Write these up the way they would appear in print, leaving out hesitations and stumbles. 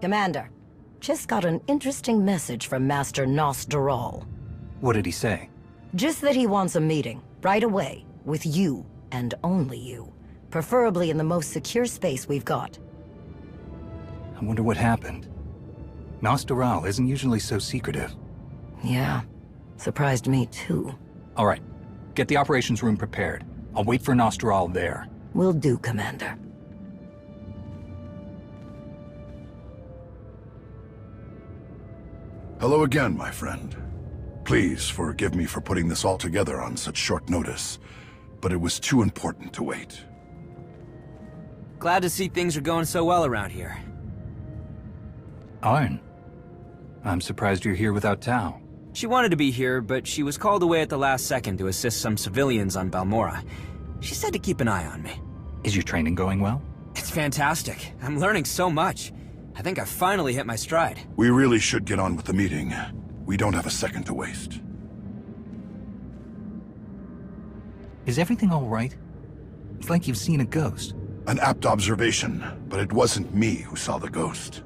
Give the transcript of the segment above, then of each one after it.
Commander, just got an interesting message from Master Gnost-Dural. What did he say? Just that he wants a meeting, right away, with you, and only you. Preferably in the most secure space we've got. I wonder what happened. Gnost-Dural isn't usually so secretive. Yeah, surprised me too. All right, get the operations room prepared. I'll wait for Gnost-Dural there. Will do, Commander. Hello again, my friend. Please forgive me for putting this all together on such short notice, but it was too important to wait. Glad to see things are going so well around here. Arn, I'm surprised you're here without Tau. She wanted to be here, but she was called away at the last second to assist some civilians on Balmorra. She said to keep an eye on me. Is your training going well? It's fantastic. I'm learning so much. I think I finally hit my stride. We really should get on with the meeting. We don't have a second to waste. Is everything all right? It's like you've seen a ghost. An apt observation, but it wasn't me who saw the ghost.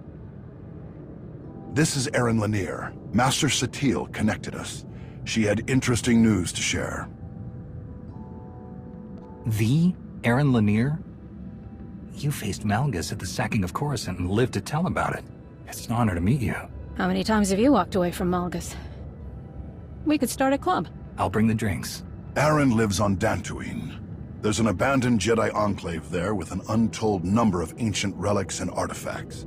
This is Erin Lanier. Master Satele connected us. She had interesting news to share. The Erin Lanier? You faced Malgus at the sacking of Coruscant and lived to tell about it. It's an honor to meet you. How many times have you walked away from Malgus? We could start a club. I'll bring the drinks. Erin lives on Dantooine. There's an abandoned Jedi Enclave there with an untold number of ancient relics and artifacts.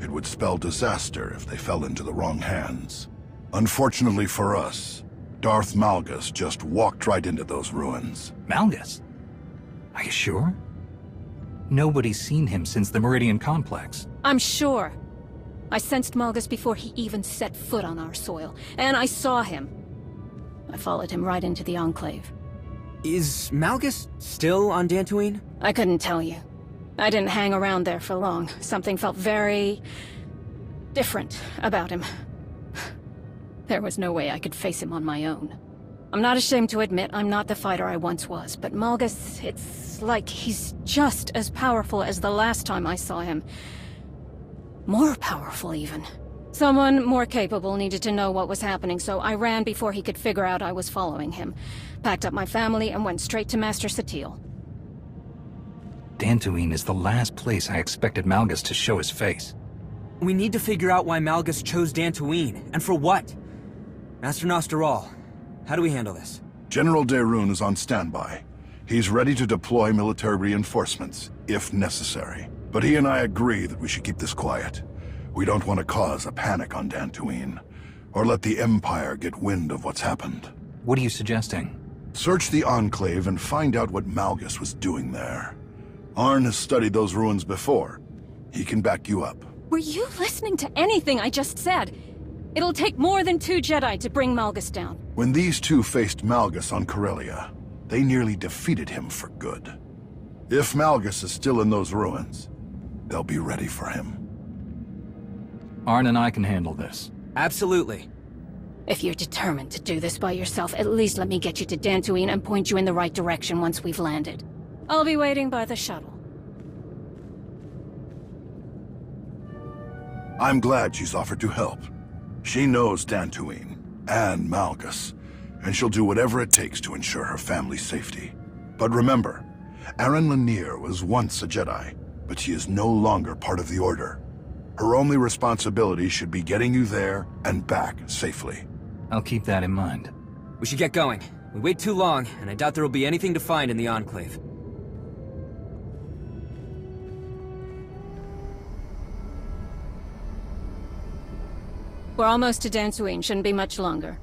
It would spell disaster if they fell into the wrong hands. Unfortunately for us, Darth Malgus just walked right into those ruins. Malgus? Are you sure? Nobody's seen him since the Meridian Complex. I'm sure. I sensed Malgus before he even set foot on our soil, and I saw him. I followed him right into the Enclave. Is Malgus still on Dantooine? I couldn't tell you. I didn't hang around there for long. Something felt very different about him. There was no way I could face him on my own. I'm not ashamed to admit I'm not the fighter I once was, but Malgus, it's like he's just as powerful as the last time I saw him. More powerful, even. Someone more capable needed to know what was happening, so I ran before he could figure out I was following him. Packed up my family and went straight to Master Satele. Dantooine is the last place I expected Malgus to show his face. We need to figure out why Malgus chose Dantooine, and for what. Master Gnost-Dural, how do we handle this? General Daerun is on standby. He's ready to deploy military reinforcements, if necessary. But he and I agree that we should keep this quiet. We don't want to cause a panic on Dantooine, or let the Empire get wind of what's happened. What are you suggesting? Search the Enclave and find out what Malgus was doing there. Arn has studied those ruins before. He can back you up. Were you listening to anything I just said? It'll take more than 2 Jedi to bring Malgus down. When these two faced Malgus on Corellia, they nearly defeated him for good. If Malgus is still in those ruins, they'll be ready for him. Arn and I can handle this. Absolutely. If you're determined to do this by yourself, at least let me get you to Dantooine and point you in the right direction once we've landed. I'll be waiting by the shuttle. I'm glad she's offered to help. She knows Dantooine and Malgus, and she'll do whatever it takes to ensure her family's safety. But remember, Erin Lanier was once a Jedi, but she is no longer part of the Order. Her only responsibility should be getting you there and back safely. I'll keep that in mind. We should get going. We wait too long, and I doubt there will be anything to find in the Enclave. We're almost to Dantooine, shouldn't be much longer.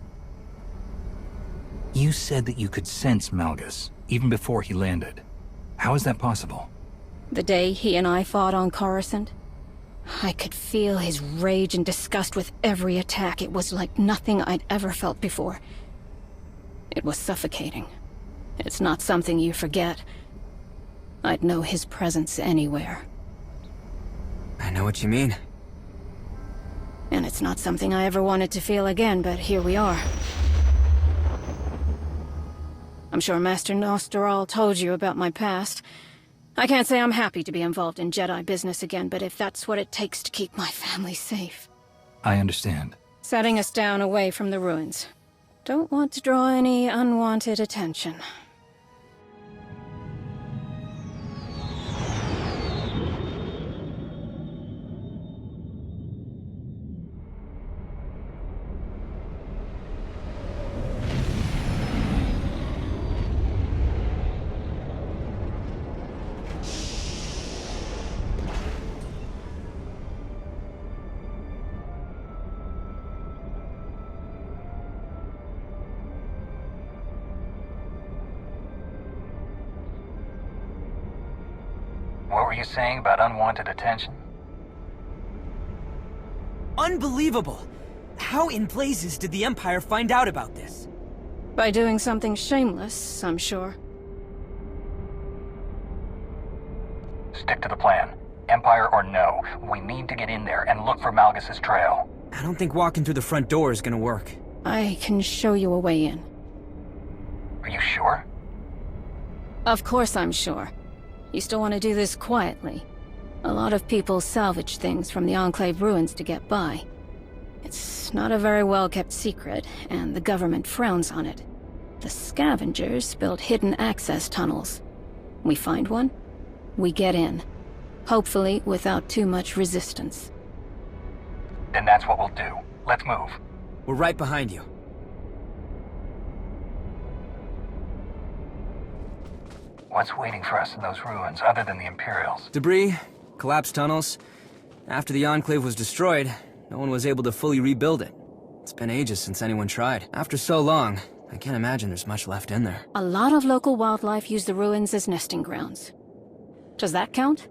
You said that you could sense Malgus, even before he landed. How is that possible? The day he and I fought on Coruscant, I could feel his rage and disgust with every attack. It was like nothing I'd ever felt before. It was suffocating. It's not something you forget. I'd know his presence anywhere. I know what you mean. And it's not something I ever wanted to feel again, but here we are. I'm sure Master Gnost-Dural told you about my past. I can't say I'm happy to be involved in Jedi business again, but if that's what it takes to keep my family safe. I understand. Setting us down away from the ruins. Don't want to draw any unwanted attention. What were you saying about unwanted attention? Unbelievable! How in blazes did the Empire find out about this? By doing something shameless, I'm sure. Stick to the plan. Empire or no, we need to get in there and look for Malgus's trail. I don't think walking through the front door is gonna work. I can show you a way in. Are you sure? Of course I'm sure. You still want to do this quietly. A lot of people salvage things from the Enclave ruins to get by. It's not a very well-kept secret, and the government frowns on it. The scavengers build hidden access tunnels. We find one, we get in. Hopefully without too much resistance. Then that's what we'll do. Let's move. We're right behind you. What's waiting for us in those ruins other than the Imperials? Debris, collapsed tunnels. After the Enclave was destroyed, no one was able to fully rebuild it. It's been ages since anyone tried. After so long, I can't imagine there's much left in there. A lot of local wildlife use the ruins as nesting grounds. Does that count?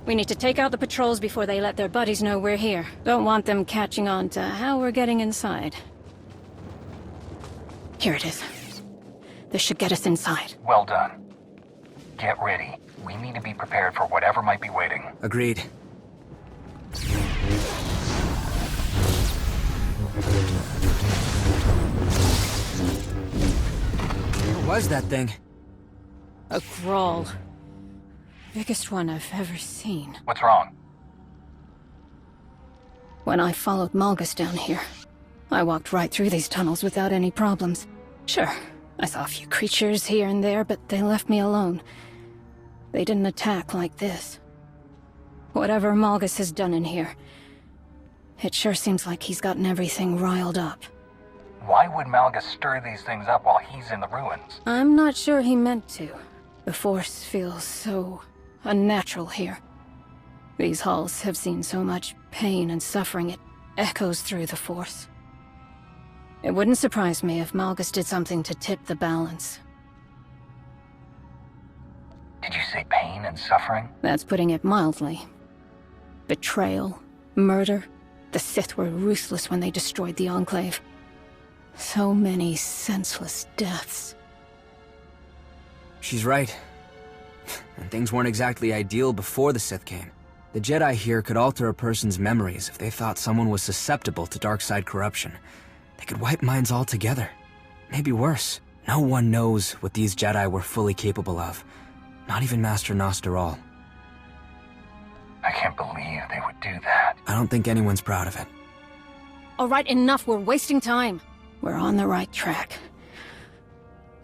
We need to take out the patrols before they let their buddies know we're here. Don't want them catching on to how we're getting inside. Here it is. This should get us inside. Well done. Get ready. We need to be prepared for whatever might be waiting. Agreed. What was that thing? A crawl. Biggest one I've ever seen. What's wrong? When I followed Malgus down here, I walked right through these tunnels without any problems. Sure, I saw a few creatures here and there, but they left me alone. They didn't attack like this. Whatever Malgus has done in here, it sure seems like he's gotten everything riled up. Why would Malgus stir these things up while he's in the ruins? I'm not sure he meant to. The Force feels so unnatural here. These halls have seen so much pain and suffering, it echoes through the Force. It wouldn't surprise me if Malgus did something to tip the balance. Did you say pain and suffering? That's putting it mildly. Betrayal, murder. The Sith were ruthless when they destroyed the Enclave. So many senseless deaths. She's right. And things weren't exactly ideal before the Sith came. The Jedi here could alter a person's memories if they thought someone was susceptible to dark side corruption. They could wipe minds altogether. Maybe worse. No one knows what these Jedi were fully capable of. Not even Master Gnost-Dural. I can't believe they would do that. I don't think anyone's proud of it. All right, enough. We're wasting time. We're on the right track.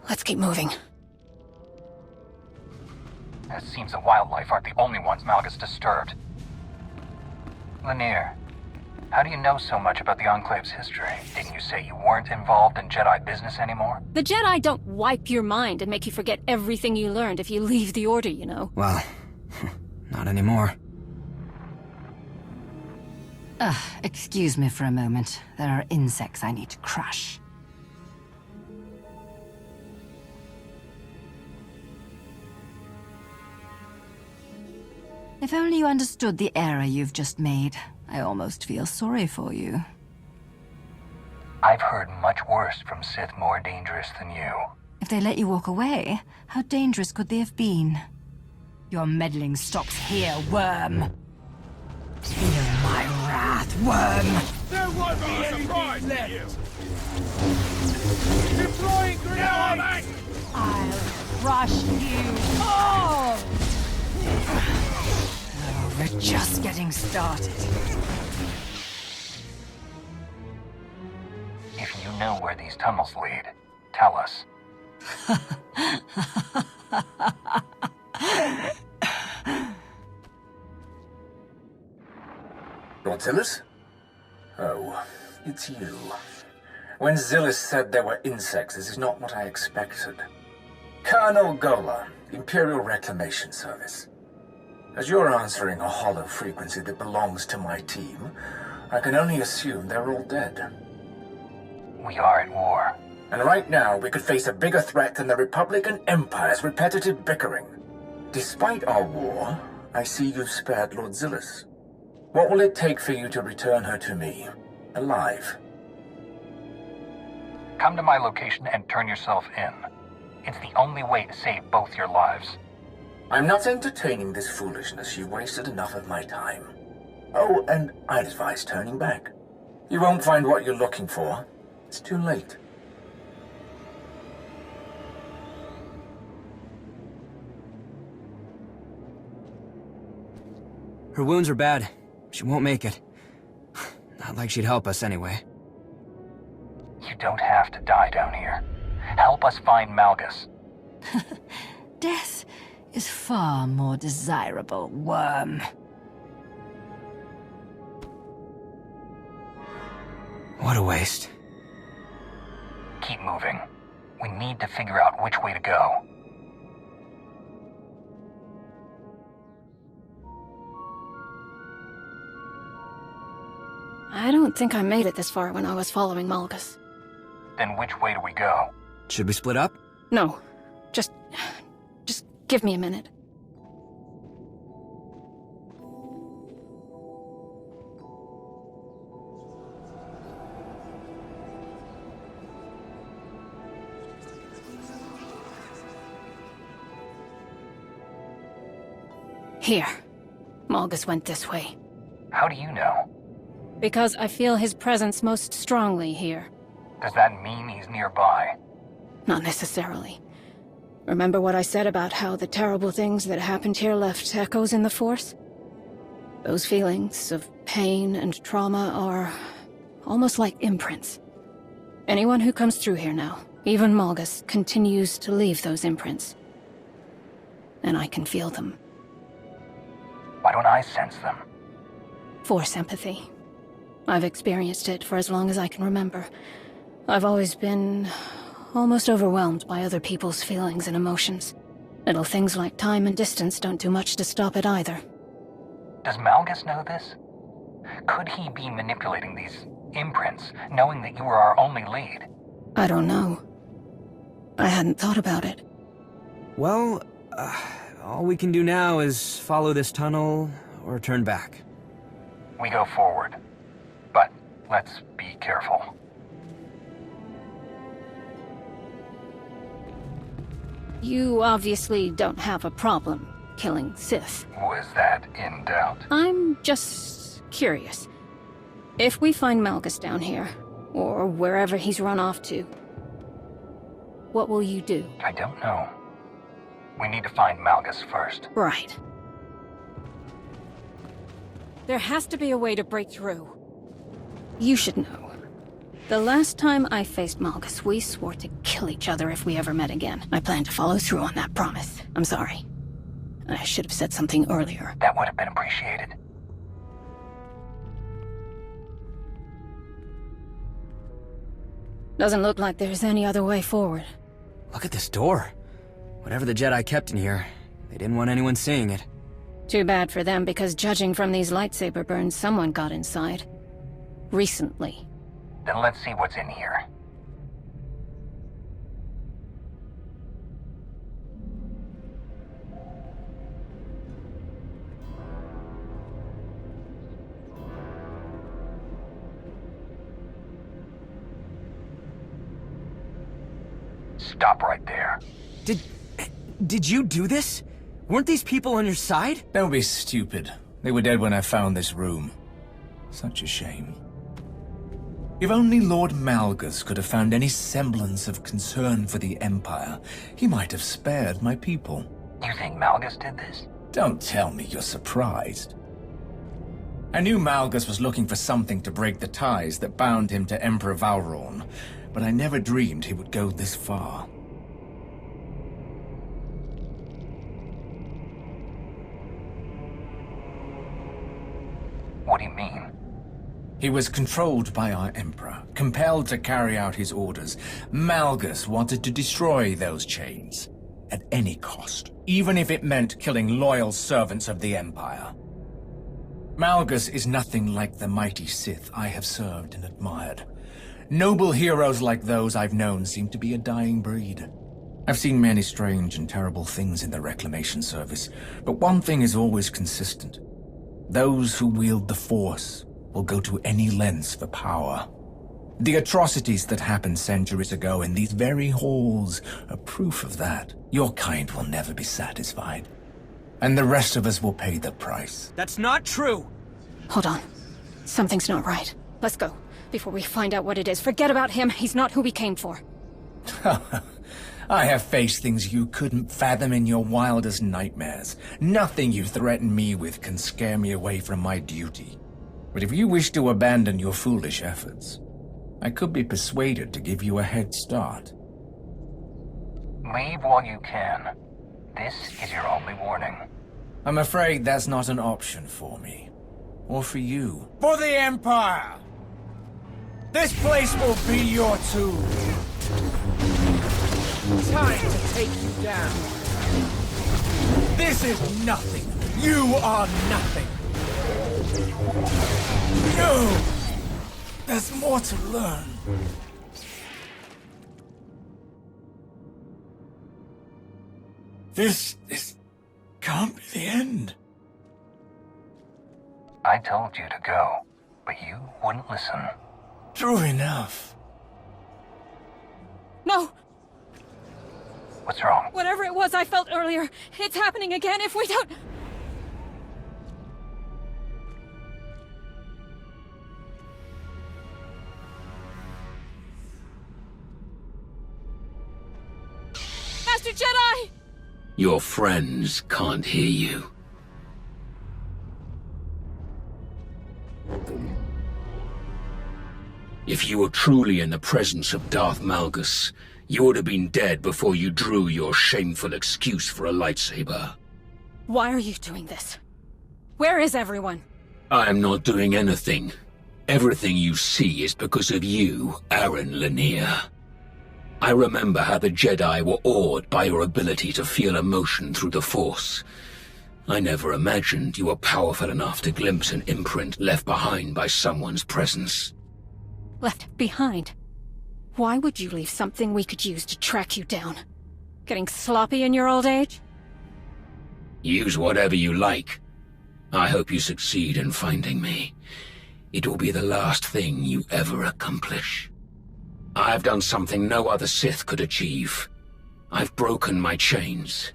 Let's keep moving. It seems the wildlife aren't the only ones Malgus disturbed. Lanier, how do you know so much about the Enclave's history? Didn't you say you weren't involved in Jedi business anymore? The Jedi don't wipe your mind and make you forget everything you learned if you leave the Order, you know. Well, not anymore. Excuse me for a moment. There are insects I need to crush. If only you understood the error you've just made. I almost feel sorry for you. I've heard much worse from Sith more dangerous than you. If they let you walk away, how dangerous could they have been? Your meddling stops here, worm. Feel my wrath, worm! They're won't be anything left. Deploying grenade! I'll crush you all! Oh, we're just getting started. If you know where these tunnels lead, tell us. Lord Zillus? Oh, it's you. When Zillus said there were insects, this is not what I expected. Colonel Gola, Imperial Reclamation Service. As you're answering a hollow frequency that belongs to my team, I can only assume they're all dead. We are at war. And right now, we could face a bigger threat than the Republic and Empire's repetitive bickering. Despite our war, I see you've spared Lord Zillus. What will it take for you to return her to me, alive? Come to my location and turn yourself in. It's the only way to save both your lives. I'm not entertaining this foolishness. You wasted enough of my time. Oh, and I'd advise turning back. You won't find what you're looking for. It's too late. Her wounds are bad. She won't make it. Not like she'd help us anyway. You don't have to die down here. Help us find Malgus. Death is far more desirable, worm. What a waste. Keep moving. We need to figure out which way to go. I don't think I made it this far when I was following Malgus. Then which way do we go? Should we split up? No. Just give me a minute. Here. Malgus went this way. How do you know? Because I feel his presence most strongly here. Does that mean he's nearby? Not necessarily. Remember what I said about how the terrible things that happened here left echoes in the Force? Those feelings of pain and trauma are almost like imprints. Anyone who comes through here now, even Malgus, continues to leave those imprints. And I can feel them. Why don't I sense them? Force empathy. I've experienced it for as long as I can remember. I've always been almost overwhelmed by other people's feelings and emotions. Little things like time and distance don't do much to stop it either. Does Malgus know this? Could he be manipulating these imprints, knowing that you are our only lead? I don't know. I hadn't thought about it. Well, all we can do now is follow this tunnel or turn back. We go forward. But let's be careful. You obviously don't have a problem killing Sith. Was that in doubt? I'm just curious. If we find Malgus down here, or wherever he's run off to, what will you do? I don't know. We need to find Malgus first. Right. There has to be a way to break through. You should know. The last time I faced Malgus, we swore to kill each other if we ever met again. I plan to follow through on that promise. I'm sorry. I should have said something earlier. That would have been appreciated. Doesn't look like there's any other way forward. Look at this door. Whatever the Jedi kept in here, they didn't want anyone seeing it. Too bad for them, because judging from these lightsaber burns, someone got inside. Recently. Then let's see what's in here. Stop right there. Did you do this? Weren't these people on your side? Don't be stupid. They were dead when I found this room. Such a shame. If only Lord Malgus could have found any semblance of concern for the Empire, he might have spared my people. You think Malgus did this? Don't tell me you're surprised. I knew Malgus was looking for something to break the ties that bound him to Emperor Valron, but I never dreamed he would go this far. What do you mean? He was controlled by our Emperor, compelled to carry out his orders. Malgus wanted to destroy those chains, at any cost, even if it meant killing loyal servants of the Empire. Malgus is nothing like the mighty Sith I have served and admired. Noble heroes like those I've known seem to be a dying breed. I've seen many strange and terrible things in the Reclamation Service, but one thing is always consistent. Those who wield the Force will go to any lengths for power. The atrocities that happened centuries ago in these very halls are proof of that. Your kind will never be satisfied. And the rest of us will pay the price. That's not true! Hold on. Something's not right. Let's go, before we find out what it is. Forget about him. He's not who we came for. I have faced things you couldn't fathom in your wildest nightmares. Nothing you threaten me with can scare me away from my duty. But if you wish to abandon your foolish efforts, I could be persuaded to give you a head start. Leave while you can. This is your only warning. I'm afraid that's not an option for me. Or for you. For the Empire! This place will be your tomb! Time to take you down! This is nothing! You are nothing! No! There's more to learn. This can't be the end. I told you to go, but you wouldn't listen. True enough. No! What's wrong? Whatever it was I felt earlier, it's happening again if we don't... Master Jedi! Your friends can't hear you. If you were truly in the presence of Darth Malgus, you would have been dead before you drew your shameful excuse for a lightsaber. Why are you doing this? Where is everyone? I am not doing anything. Everything you see is because of you, Aaron Lanier. I remember how the Jedi were awed by your ability to feel emotion through the Force. I never imagined you were powerful enough to glimpse an imprint left behind by someone's presence. Left behind? Why would you leave something we could use to track you down? Getting sloppy in your old age? Use whatever you like. I hope you succeed in finding me. It will be the last thing you ever accomplish. I've done something no other Sith could achieve. I've broken my chains.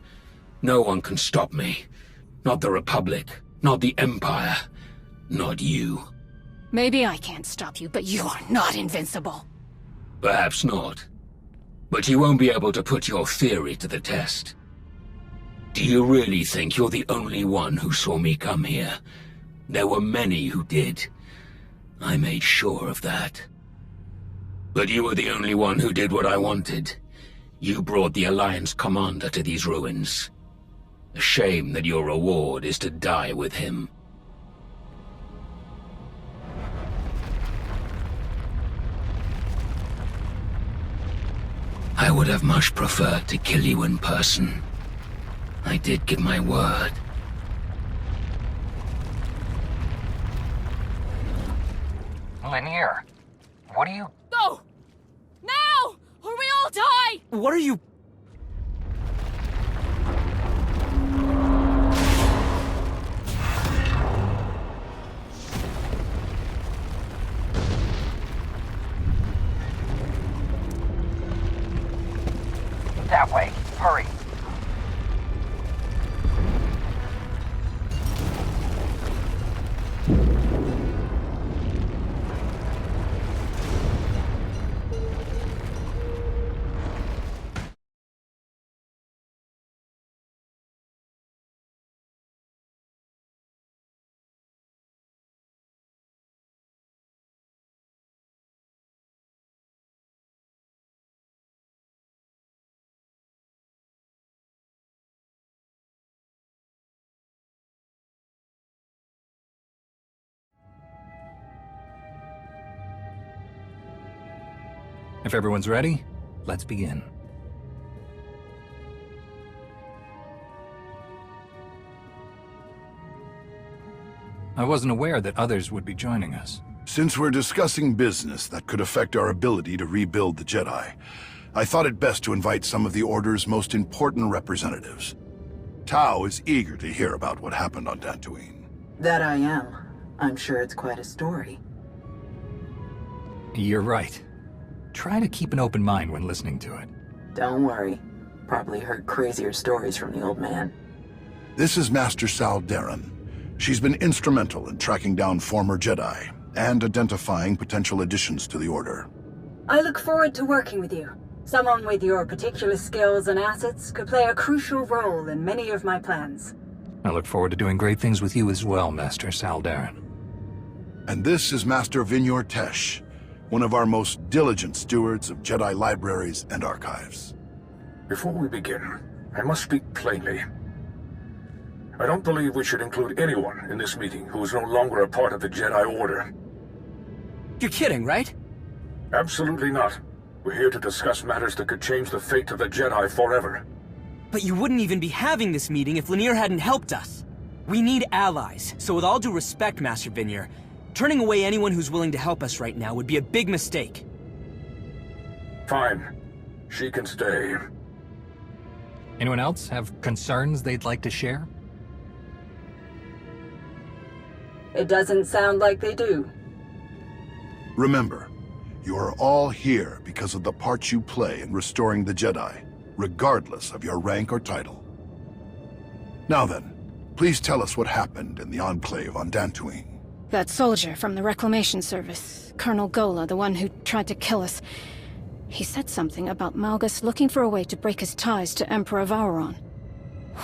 No one can stop me. Not the Republic, not the Empire, not you. Maybe I can't stop you, but you are not invincible. Perhaps not. But you won't be able to put your theory to the test. Do you really think you're the only one who saw me come here? There were many who did. I made sure of that. But you were the only one who did what I wanted. You brought the Alliance commander to these ruins. A shame that your reward is to die with him. I would have much preferred to kill you in person. I did give my word. Lanier, what are you... Go! Now! Or we all die! What are you... That way. Hurry. If everyone's ready, let's begin. I wasn't aware that others would be joining us. Since we're discussing business that could affect our ability to rebuild the Jedi, I thought it best to invite some of the Order's most important representatives. Tao is eager to hear about what happened on Dantooine. That I am. I'm sure it's quite a story. You're right. Try to keep an open mind when listening to it. Don't worry. Probably heard crazier stories from the old man. This is Master Saldarin. She's been instrumental in tracking down former Jedi and identifying potential additions to the Order. I look forward to working with you. Someone with your particular skills and assets could play a crucial role in many of my plans. I look forward to doing great things with you as well, Master Saldarin. And this is Master Vinyor Tesh, one of our most diligent stewards of Jedi libraries and archives. Before we begin, I must speak plainly. I don't believe we should include anyone in this meeting who is no longer a part of the Jedi Order. You're kidding, right? Absolutely not. We're here to discuss matters that could change the fate of the Jedi forever. But you wouldn't even be having this meeting if Lanier hadn't helped us. We need allies, so with all due respect, Master Vinyor, turning away anyone who's willing to help us right now would be a big mistake. Fine. She can stay. Anyone else have concerns they'd like to share? It doesn't sound like they do. Remember, you are all here because of the part you play in restoring the Jedi, regardless of your rank or title. Now then, please tell us what happened in the Enclave on Dantooine. That soldier from the Reclamation Service, Colonel Gola, the one who tried to kill us. He said something about Malgus looking for a way to break his ties to Emperor Vauron.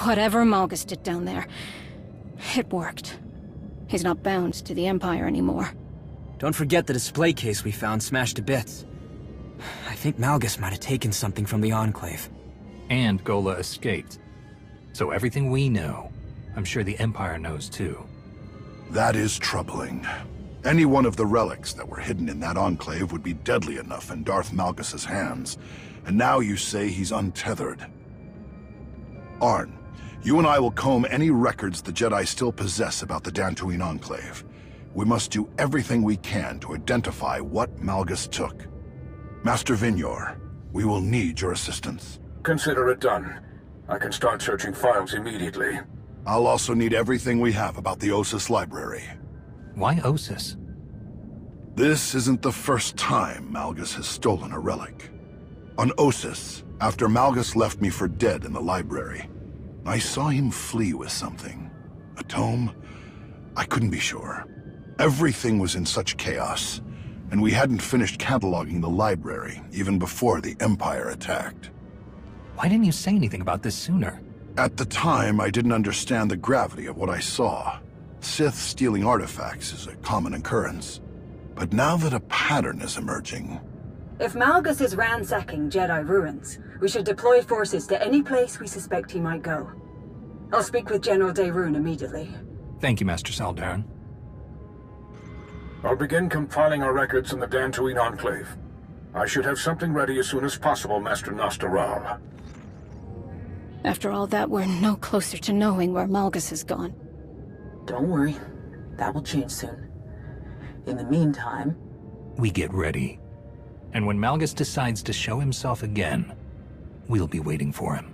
Whatever Malgus did down there, it worked. He's not bound to the Empire anymore. Don't forget the display case we found smashed to bits. I think Malgus might have taken something from the Enclave. And Gola escaped. So everything we know, I'm sure the Empire knows too. That is troubling. Any one of the relics that were hidden in that Enclave would be deadly enough in Darth Malgus' hands, and now you say he's untethered. Arn, you and I will comb any records the Jedi still possess about the Dantooine Enclave. We must do everything we can to identify what Malgus took. Master Vinyor, we will need your assistance. Consider it done. I can start searching files immediately. I'll also need everything we have about the Ossus library. Why Ossus? This isn't the first time Malgus has stolen a relic. On Ossus, after Malgus left me for dead in the library, I saw him flee with something. A tome? I couldn't be sure. Everything was in such chaos, and we hadn't finished cataloging the library even before the Empire attacked. Why didn't you say anything about this sooner? At the time, I didn't understand the gravity of what I saw. Sith stealing artifacts is a common occurrence. But now that a pattern is emerging... If Malgus is ransacking Jedi ruins, we should deploy forces to any place we suspect he might go. I'll speak with General Daerun immediately. Thank you, Master Saldarin. I'll begin compiling our records in the Dantooine Enclave. I should have something ready as soon as possible, Master Gnost-Dural. After all that, we're no closer to knowing where Malgus has gone. Don't worry. That will change soon. In the meantime... we get ready. And when Malgus decides to show himself again, we'll be waiting for him.